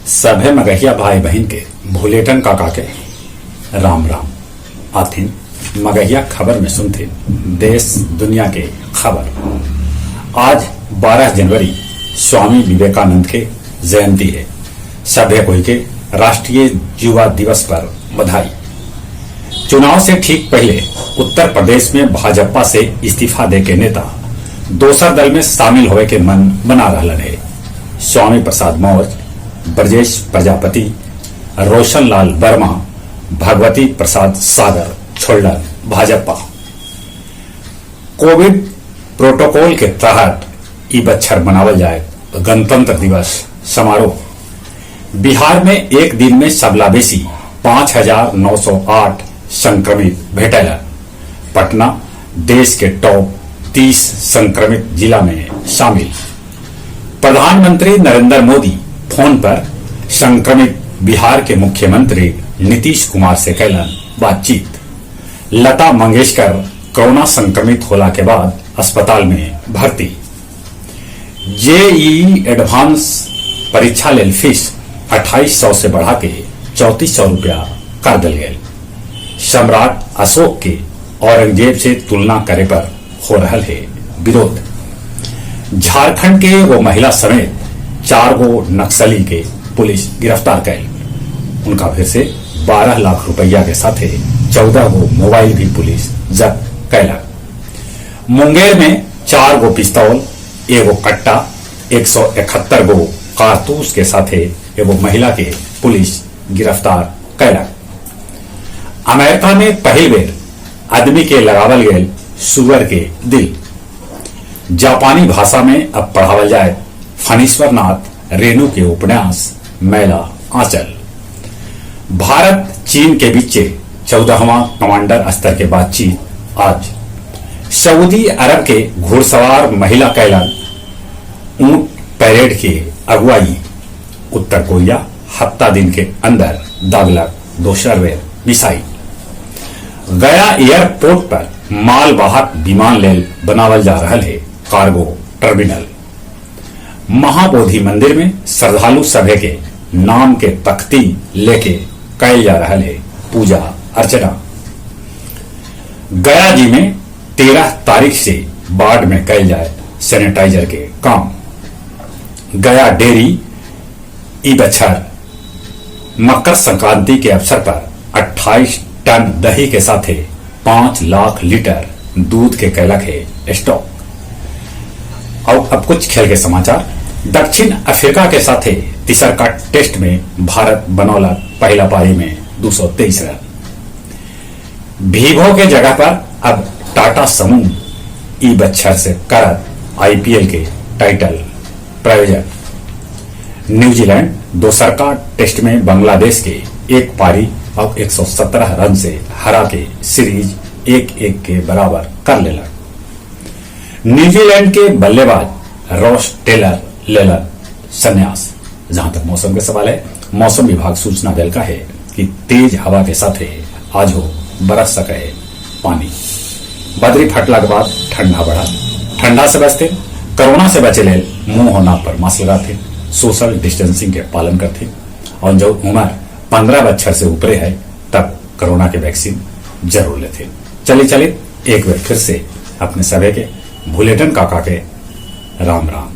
सभे मगहिया भाई बहन के भूलेटन काका के राम राम आथिन। मगहिया खबर में सुनथिन देश दुनिया के खबर। आज 12 जनवरी स्वामी विवेकानंद के जयंती है। सभे कोई के राष्ट्रीय युवा दिवस पर बधाई। चुनाव से ठीक पहले उत्तर प्रदेश में भाजपा से इस्तीफा दे के नेता दोसर दल में शामिल होवे के मन बना रहलन है। स्वामी प्रसाद मौर्य, ब्रजेश प्रजापति, रोशन लाल वर्मा, भगवती प्रसाद सागर छोड़लन भाजपा। कोविड प्रोटोकॉल के तहत ई बच्छर मनावल जाए गणतंत्र दिवस समारोह। बिहार में एक दिन में सबला बेसी 5,908 संक्रमित भेटल। पटना देश के टॉप 30 संक्रमित जिला में शामिल। प्रधानमंत्री नरेंद्र मोदी फोन पर संक्रमित बिहार के मुख्यमंत्री नीतीश कुमार से कैलन बातचीत। लता मंगेशकर कोरोना संक्रमित होला के बाद अस्पताल में भर्ती। जेईई एडवांस परीक्षा लेल फीस 2800 से बढ़ा के 3400 रुपया कर दिल गए। सम्राट अशोक के औरंगजेब से तुलना करे पर हो रहा है विरोध। झारखंड के वो महिला समेत 4 गो नक्सली के पुलिस गिरफ्तार कैल। उनका फिर से 12 लाख रुपया के साथ 14 गो मोबाइल भी पुलिस जब्त कैलक। मुंगेर में 4 गो पिस्तौल, 1 गो कट्टा, 171 गो कारतूस के साथ एगो महिला के पुलिस गिरफ्तार कैलक। अमेरिका में पहली बेर आदमी के लगावल गए सुअर के दिल। जापानी भाषा में अब पढ़ावल जाए फणीश्वर नाथ रेणु के उपन्यास मैला आंचल। भारत चीन के बीच 14वां कमांडर स्तर के बातचीत आज। सऊदी अरब के घुड़सवार महिला कैलन ऊंट पैरेड के अगुवाई। उत्तर कोरिया हफ्ता दिन के अंदर दागलक दोसर बेर मिसाइल। गया एयरपोर्ट पर मालवाहक विमान लेल बनावल जा रहा है कार्गो टर्मिनल। महाबोधि मंदिर में श्रद्धालु सभे के नाम के तख्ती लेके कैल जा रहा है पूजा अर्चना। गया जी में 13 तारीख से वार्ड में कैल जाए सैनिटाइजर के काम। गया डेयरी ई बच्छर मकर संक्रांति के अवसर पर 28 टन दही के साथ 5 लाख लीटर दूध के कैलक है स्टॉक। और अब कुछ खेल के समाचार। दक्षिण अफ्रीका के साथ तीसरका टेस्ट में भारत बनौला पहला पारी में 223 रन। वीवो के जगह पर अब टाटा समूह ई बच्छर से करत आईपीएल के टाइटल प्रायोजक। न्यूजीलैंड दोसरका टेस्ट में बांग्लादेश के एक पारी और 117 रन से हरा के सीरीज 1-1 के बराबर कर लेलक। न्यूजीलैंड के बल्लेबाज रॉस टेलर लेलन संन्यास। जहां तक मौसम के सवाल है, मौसम विभाग सूचना देलका है कि तेज हवा के साथ आज हो बरस सके पानी। बदरी फटला के बाद ठंडा बढ़ा। ठंडा से बचते कोरोना से बचे लेल मुंह और नाक पर मास्क लगाते, सोशल डिस्टेंसिंग के पालन करते और जो उम्र 15 बच्चर से ऊपरे है तब कोरोना के वैक्सीन जरूर लेते। चलिए एक बार फिर से अपने सभी के भूलेटन काका के राम राम।